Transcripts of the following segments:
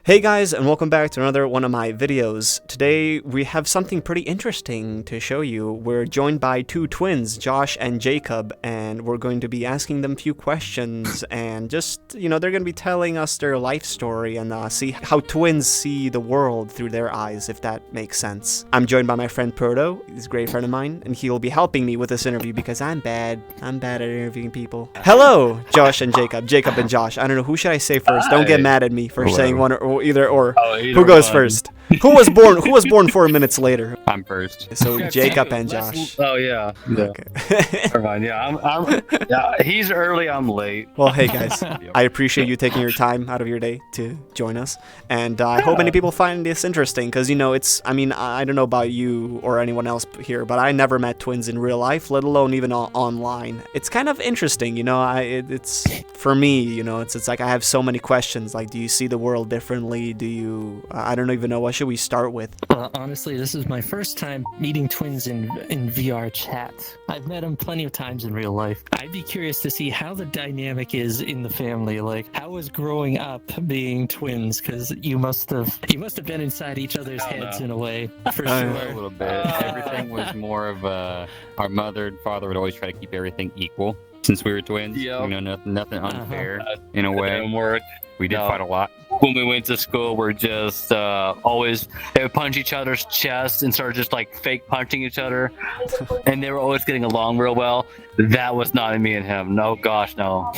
Hey guys, and welcome back to another one of my videos. Today we have something pretty interesting to show you. We're joined by two twins, Josh and Jacob, and we're going to be asking them a few questions and just, they're going to be telling us their life story and see how twins see the world through their eyes, if that makes sense. I'm joined by my friend Proto. He's a great friend of mine, and he'll be helping me with this interview because I'm bad. I'm bad at interviewing people. Hello, Josh and Jacob. Jacob and Josh. I don't know, who should I say first? Don't get mad at me for saying one or either. Who goes first? Who was born 4 minutes later? I'm first. So Jacob and Josh. Oh yeah. Okay. Never mind. Yeah, he's early. I'm late. Well, hey guys, I appreciate you taking your time out of your day to join us, and I hope many people find this interesting because I don't know about you or anyone else here, but I never met twins in real life, let alone even online. It's kind of interesting, it's for me, it's like I have so many questions. Like, do you see the world differently? Do you? I don't even know. What should we start with? Well, honestly, this is my first time meeting twins in VRChat. I've met them plenty of times in real life. I'd be curious to see how the dynamic is in the family. Like, how was growing up being twins? Because you must have been inside each other's heads in a way, for sure. A little bit. Everything was more of our mother and father would always try to keep everything equal since we were twins. Yep. Nothing unfair in a way. Didn't work. We did fight a lot. When we went to school, we're just always, they would punch each other's chest and start just like fake punching each other. And they were always getting along real well. That was not me and him. No, gosh, no.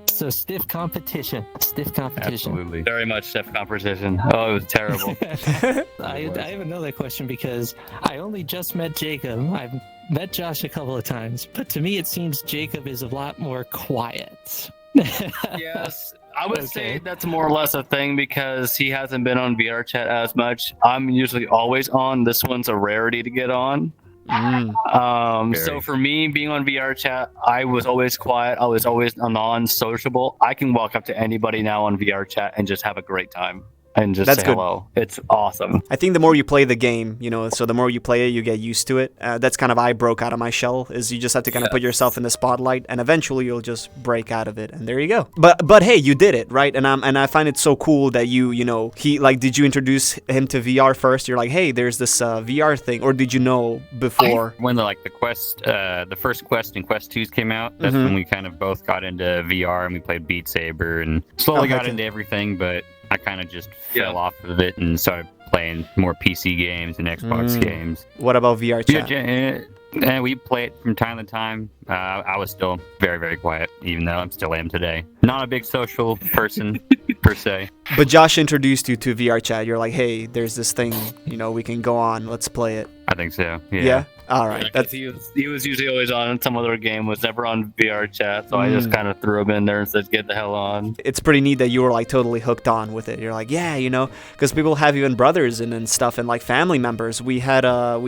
So stiff competition. Absolutely. Very much stiff competition. Oh, it was terrible. I have another question because I only just met Jacob. I've met Josh a couple of times, but to me it seems Jacob is a lot more quiet. Yes. I would say that's more or less a thing because he hasn't been on VRChat as much. I'm usually always on. This one's a rarity to get on. So for me, being on VRChat, I was always quiet. I was always non-sociable. I can walk up to anybody now on VRChat and just have a great time. And just say hello. It's awesome. I think the more you play the game, so the more you play it, you get used to it. That's kind of I broke out of my shell, is you just have to kind of put yourself in the spotlight, and eventually you'll just break out of it, and there you go. But hey, you did it, right? And I find it so cool that did you introduce him to VR first? You're like, hey, there's this VR thing, or did you know before? When the first Quest and Quest 2s came out, that's when we kind of both got into VR and we played Beat Saber and slowly got into everything, but I kind of just fell off of it and started playing more PC games and Xbox games. What about VRChat? And we play it from time to time. I was still very, very quiet, even though I'm still am today. Not a big social person, per se. But Josh introduced you to VRChat. You're like, hey, there's this thing, we can go on. Let's play it. I think so, Yeah? All right. Yeah, he was usually always on some other game, was never on VRChat, so I just kind of threw him in there and said, get the hell on. It's pretty neat that you were like totally hooked on with it. You're like, yeah, because people have even brothers and stuff and like family members. We had a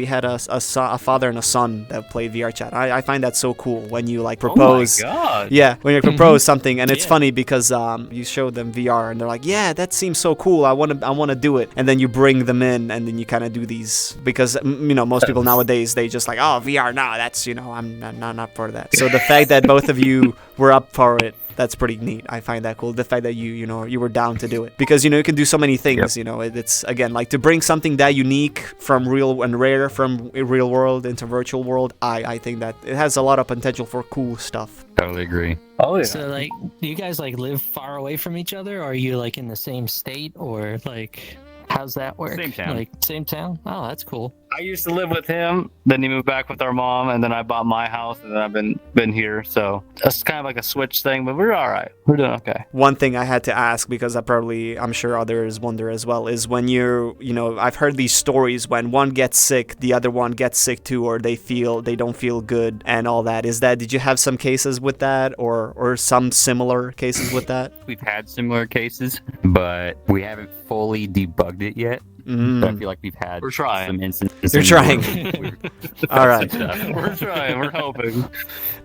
father and a son that played VRChat. I find that so cool when you like propose. Oh my God. Yeah, when you propose something, and it's funny because you show them VR and they're like, yeah, that seems so cool. I want to do it, and then you bring them in, and then you kind of do these because most people nowadays they just like, oh, VR, no, that's I'm not for that. So the fact that both of you were up for it, that's pretty neat. I find that cool. The fact that you were down to do it because you can do so many things. It's again like to bring something that unique from real and rare from real world into virtual world. I think that it has a lot of potential for cool stuff. Totally agree. Oh yeah. So like, do you guys like live far away from each other, or are you like in the same state, or like? How's that work? Same town. Like, same town? Oh, that's cool. I used to live with him, then he moved back with our mom, and then I bought my house, and then I've been here. So that's kind of like a switch thing, but we're all right. We're doing okay. One thing I had to ask, because I'm sure others wonder as well, is when I've heard these stories when one gets sick, the other one gets sick too, or they don't feel good and all that. Did you have some cases with that, or some similar cases with that? We've had similar cases, but we haven't fully debugged it yet. But I feel like we've had some instances. You're trying. All right. We're trying. We're hoping.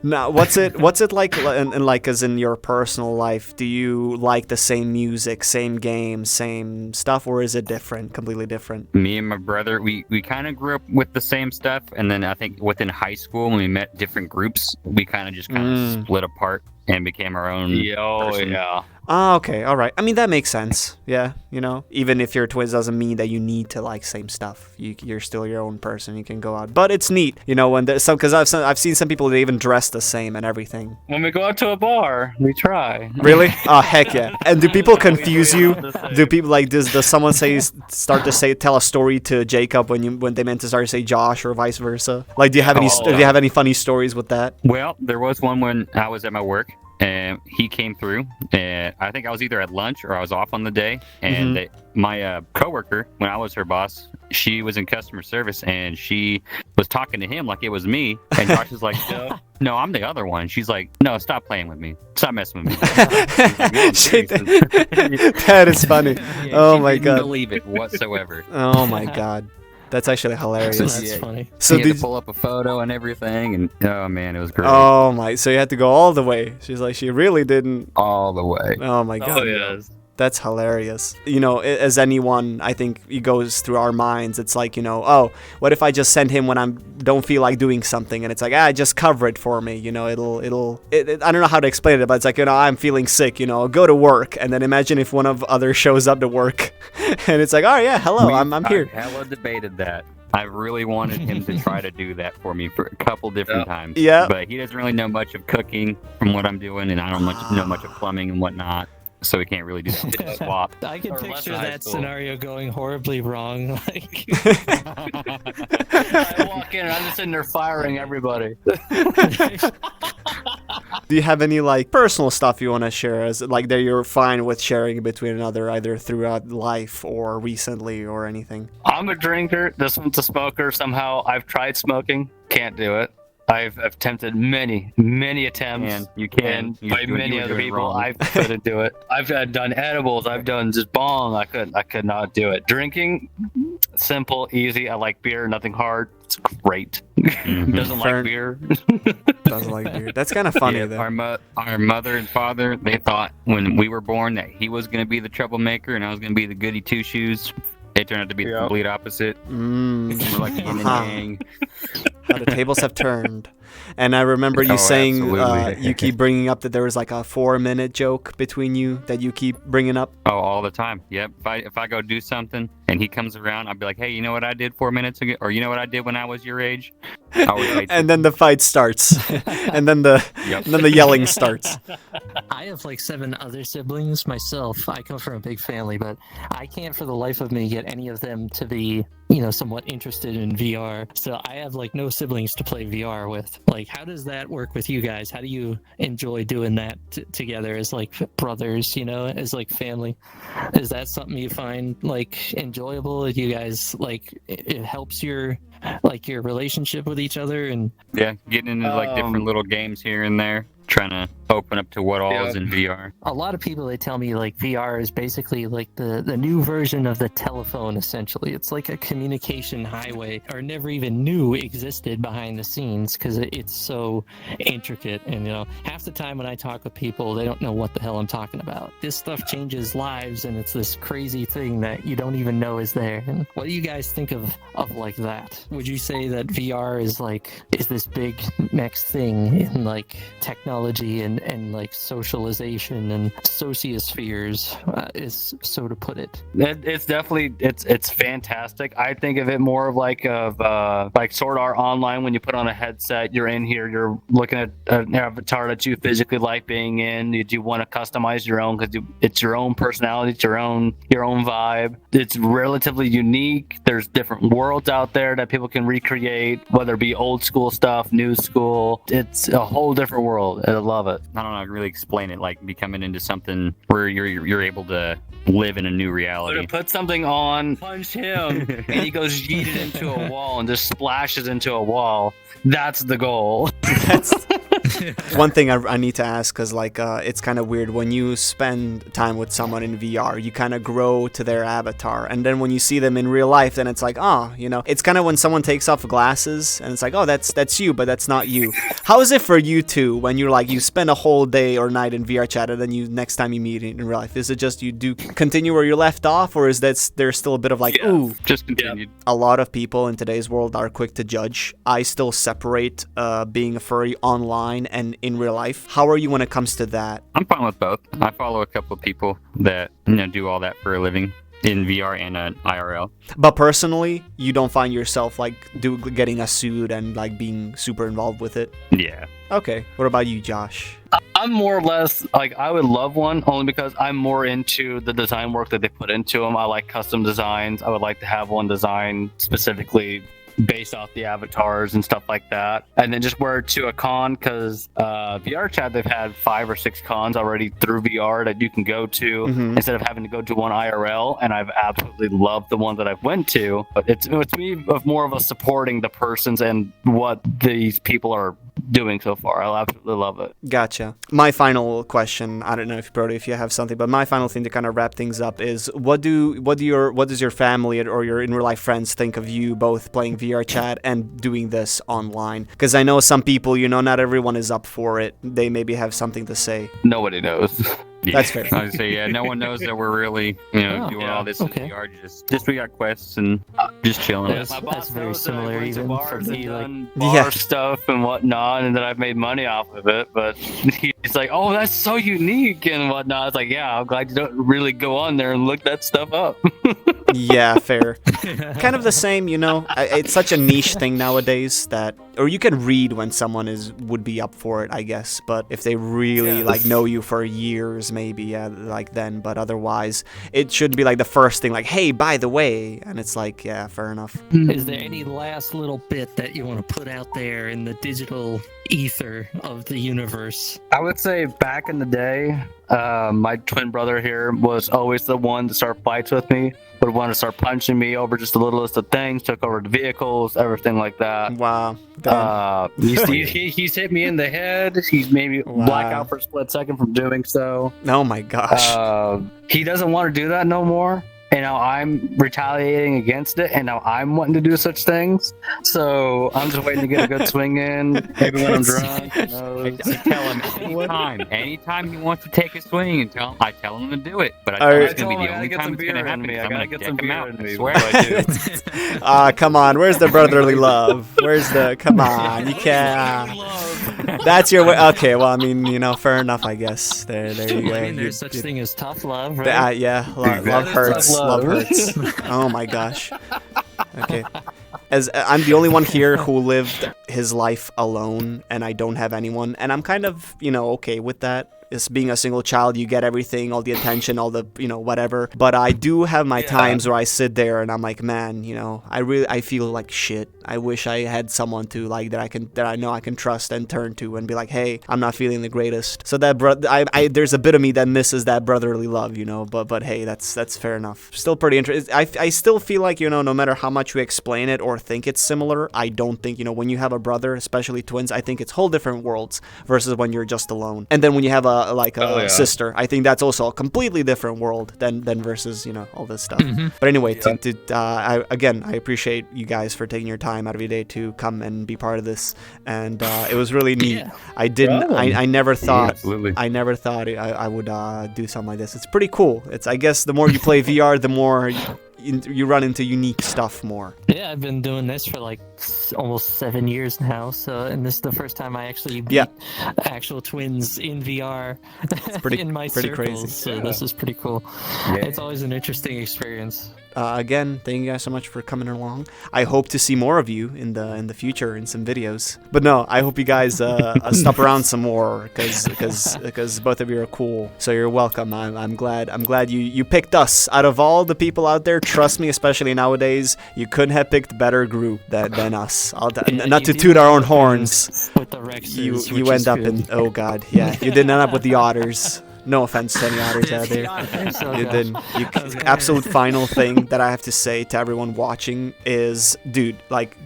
Now, what's it like? And like, as in your personal life, do you like the same music, same games, same stuff, or is it different, completely different? Me and my brother, we kind of grew up with the same stuff, and then I think within high school when we met different groups, we kind of split apart. and became our own person. Yeah. Oh, okay, all right. I mean, that makes sense. Yeah, you know, even if you're twins doesn't mean that you need to like same stuff. You're still your own person. You can go out, but it's neat, you know, when there's some, because I've seen some people that even dress the same and everything. When we go out to a bar, we try. Really? Oh, heck yeah! And do people confuse you? Do people like does someone tell a story to Jacob when they meant to start to say Josh or vice versa? Like, do you have any funny stories with that? Well, there was one when I was at my work. And he came through, and I think I was either at lunch or I was off on the day. And my coworker, when I was her boss, she was in customer service, and she was talking to him like it was me. And Josh was like, "No, I'm the other one." She's like, "No, stop playing with me. Stop messing with me." That is funny. Oh my god! Didn't believe it whatsoever. Oh my god. That's actually hilarious. That's funny. So you had to pull up a photo and everything, and oh man, it was great. Oh my! So you had to go all the way. She's like, she really didn't. All the way. Oh my god. Oh yes. That's hilarious. You know, as anyone, I think it goes through our minds. It's like, you know, oh, what if I just send him when I don't feel like doing something, and it's like, just cover it for me. You know, I don't know how to explain it, but it's like, you know, I'm feeling sick. You know, I'll go to work, and then imagine if one of others shows up to work, and it's like, oh yeah, hello, I'm here. I hella debated that. I really wanted him to try to do that for me for a couple different times. Yeah. But he doesn't really know much of cooking from what I'm doing, and I don't know much of plumbing and whatnot. So we can't really do that swap. I can picture that scenario going horribly wrong. Like, I walk in and I'm just sitting there firing everybody. Do you have any like personal stuff you want to share, as like that you're fine with sharing between another, either throughout life or recently or anything? I'm a drinker. This one's a smoker. Somehow I've tried smoking. Can't do it. I've attempted many attempts. And you can. And by many other people, I couldn't do it. I've done edibles. I've done just bong. I could not do it. Drinking, simple, easy. I like beer. Nothing hard. It's great. Doesn't like beer. Doesn't like beer. That's kind of funny though. Our mother and father, they thought when we were born that he was going to be the troublemaker and I was going to be the goody two shoes. It turned out to be the complete opposite. We're like yin and yang. How the tables have turned. And I remember you saying you keep bringing up that there was like a 4-minute joke between you that you keep bringing up. Oh, all the time. Yep. If I go do something and he comes around, I'll be like, hey, you know what I did 4 minutes ago? Or you know what I did when I was your age? And then the fight starts. And then the yelling starts. I have like 7 other siblings myself. I come from a big family, but I can't for the life of me get any of them to be, you know, somewhat interested in VR. So I have like no siblings to play VR with. Like, how does that work with you guys? How do you enjoy doing that together as like brothers, you know, as like family? Is that something you find like enjoyable? Do you guys like it helps your relationship with each other? And getting into like different little games here and there, trying to open up to what all is in VR. A lot of people, they tell me like VR is basically like the new version of the telephone. Essentially, it's like a communication highway, or never even knew existed behind the scenes because it's so intricate. And you know, half the time when I talk with people, they don't know what the hell I'm talking about. This stuff changes lives, and it's this crazy thing that you don't even know is there. And what do you guys think of like that? Would you say that VR is this big next thing in like technology and like socialization and sociospheres, is so to put it? It's definitely it's fantastic. I think of it more of like Sword Art Online. When you put on a headset, you're in here, you're looking at an avatar that you physically like being in. You want to customize your own because it's your own personality, it's your own vibe. It's relatively unique. There's different worlds out there that people can recreate, whether it be old school stuff, new school. It's a whole different world. I love it. I don't know how to really explain it, like becoming into something where you're able to live in a new reality. To put something on, punch him, and he goes yeeted into a wall and just splashes into a wall. That's the goal. That's one thing I need to ask, because like it's kind of weird when you spend time with someone in VR, you kind of grow to their avatar, and then when you see them in real life, then it's like, oh, you know, it's kind of when someone takes off glasses and it's like, oh, that's you, but that's not you. How is it for you two when you're like, you spend a whole day or night in VRChat, and then next time you meet in real life, is it just you do continue where you left off, or is that there's still a bit of like, ooh, just continued? A lot of people in today's world are quick to judge. I still separate being a furry online and in real life? How are you when it comes to that? I'm fine with both. I follow a couple of people that do all that for a living in VR and IRL. But personally, you don't find yourself like getting a suit and like being super involved with it? Yeah. Okay. What about you, Josh? I'm more or less like, I would love one only because I'm more into the design work that they put into them. I like custom designs. I would like to have one design specifically based off the avatars and stuff like that, and then just wear it to a con, because VRChat, they've had 5 or 6 cons already through VR that you can go to instead of having to go to one IRL, and I've absolutely loved the one that I've went to. But it's me of more of a supporting the persons and what these people are doing so far. I absolutely love it. Gotcha. My final question, I don't know if Brody, if you have something, but my final thing to kind of wrap things up is what does your family or your in real life friends think of you both playing VRChat and doing this online? Because I know some people, not everyone is up for it. They maybe have something to say. Nobody knows. Yeah. That's fair. I would say, yeah, no one knows that we're really, doing all this in VR. Just we got quests and just chilling. Yeah, that's very similar, even for me. Like bar stuff and whatnot, and then I've made money off of it. But he's like, "Oh, that's so unique and whatnot." It's like, yeah, I'm glad you don't really go on there and look that stuff up. Yeah, fair. Kind of the same, It's such a niche thing nowadays or you can read when someone would be up for it, I guess. But if they really know you for years, maybe then. But otherwise, it shouldn't be like the first thing, like, hey, by the way. And it's like, yeah, fair enough. Is there any last little bit that you want to put out there in the digital ether of the universe? I would say back in the day, my twin brother here was always the one to start fights with me, would want to start punching me over just the littlest of things, took over the vehicles, everything like that. Wow. He's hit me in the head. He's made me black out for a split second from doing so. Oh my gosh. He doesn't want to do that no more. And now I'm retaliating against it, and now I'm wanting to do such things. So I'm just waiting to get a good swing in. Maybe when I'm drunk. I tell him anytime he wants to take a swing, I tell him to do it. But I tell him it's going to be the only time it's going to happen. I gotta get some beer in me. I swear I do. Come on. Where's the brotherly love? Come on. You can't. That's your way. Okay, well, I mean, fair enough, I guess. There you go. I mean, there's such thing as tough love, right? Yeah, love hurts. Love hurts. Oh my gosh. Okay. As I'm the only one here who lived his life alone, and I don't have anyone, and I'm kind of, okay with that. As being a single child, you get everything, all the attention, all the, whatever. But I do have my times where I sit there and I'm like, man, I feel like shit. I wish I had someone to that I know I can trust and turn to and be like, hey, I'm not feeling the greatest. So that there's a bit of me that misses that brotherly love, But hey, that's fair enough. Still pretty interesting. I still feel like, no matter how much we explain it or think it's similar, I don't think, when you have a brother, especially twins, I think it's whole different worlds versus when you're just alone. And then when you have a sister, I think that's also a completely different world than versus all this stuff. But anyway, I appreciate you guys for taking your time out of your day to come and be part of this, and it was really neat. I never thought I would do something like this. It's pretty cool. I guess the more you play VR, the more you run into unique stuff more. Yeah, I've been doing this for like almost 7 years now. And this is the first time I actually beat actual twins in VR. It's pretty, in my pretty circles. crazy. So this is pretty cool. Yeah. It's always an interesting experience. Again, thank you guys so much for coming along. I hope to see more of you in the future in some videos. But no, I hope you guys stop around some more because both of you are cool. So you're welcome. I'm glad you picked us out of all the people out there. Trust me, especially nowadays, you couldn't have picked better group than us. Not to toot our own horns. With the Rexes, you end up in you didn't end up with the otters. No offense to any otters out there. You didn't. Absolute final thing that I have to say to everyone watching is, dude,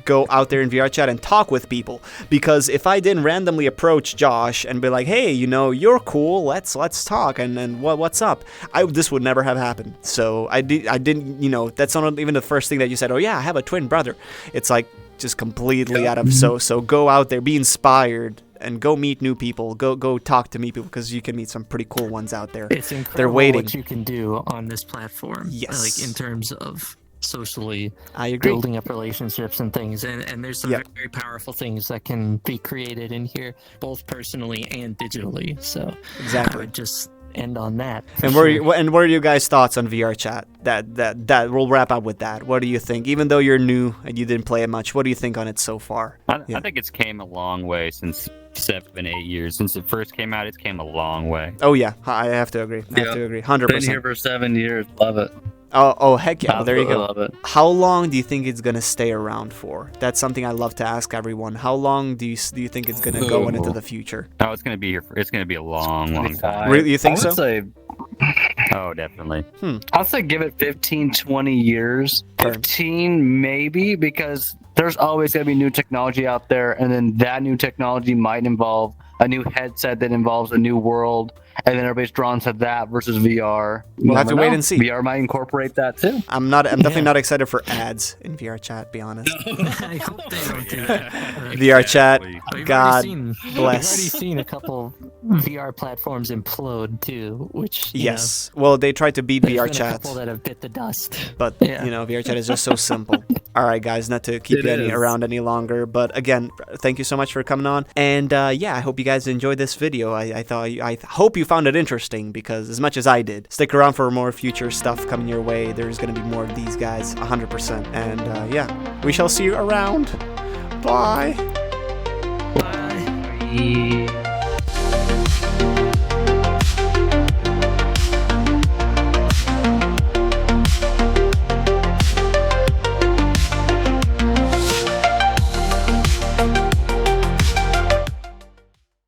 go out there in VRChat and talk with people. Because if I didn't randomly approach Josh and be like, hey, you're cool, let's talk, and what's up? This would never have happened. So I didn't, that's not even the first thing that you said. Oh yeah, I have a twin brother. It's like just completely out of so go out there, be inspired. And go meet new people. Go talk to people because you can meet some pretty cool ones out there. It's incredible They're waiting. What you can do on this platform. Yes. In terms of socially I agree. building up relationships and things. And there's some very powerful things that can be created in here, both personally and digitally. So Exactly. I would just end on that. And what are you guys' thoughts on VRChat? That we'll wrap up with that. What do you think? Even though you're new and you didn't play it much, what do you think on it so far? I think it's came a long way since 7, 8 years. Since it first came out, it's came a long way. Oh yeah, I have to agree. 100%. Been here for 7 years. Love it. Oh heck yeah! Well, there you go. Love it. How long do you think it's gonna stay around for? That's something I love to ask everyone. How long do you think it's gonna go into the future? Oh, it's gonna be here. It's gonna be a long time. Really, you think so? I would say, oh, definitely. I'll say give it 15, 20 years. 15 maybe, because there's always gonna be new technology out there, and then that new technology might involve a new headset that involves a new world, and then everybody's drawn to that versus VR. We'll have to wait and see. VR might incorporate that too. I'm definitely not excited for ads in VRChat, be honest. I hope they don't do that. VRChat, God bless. We've already seen a couple VR platforms implode too, which well, they tried to beat there's been a VRChat, couple that have bit the dust. but VRChat is just so simple. All right, guys, not to keep you around any longer, but again, thank you so much for coming on, and I hope you guys enjoyed this video. I hope you found it interesting, because as much as I did. Stick around for more future stuff coming your way. There's going to be more of these guys, 100%. And we shall see you around. Bye. Bye.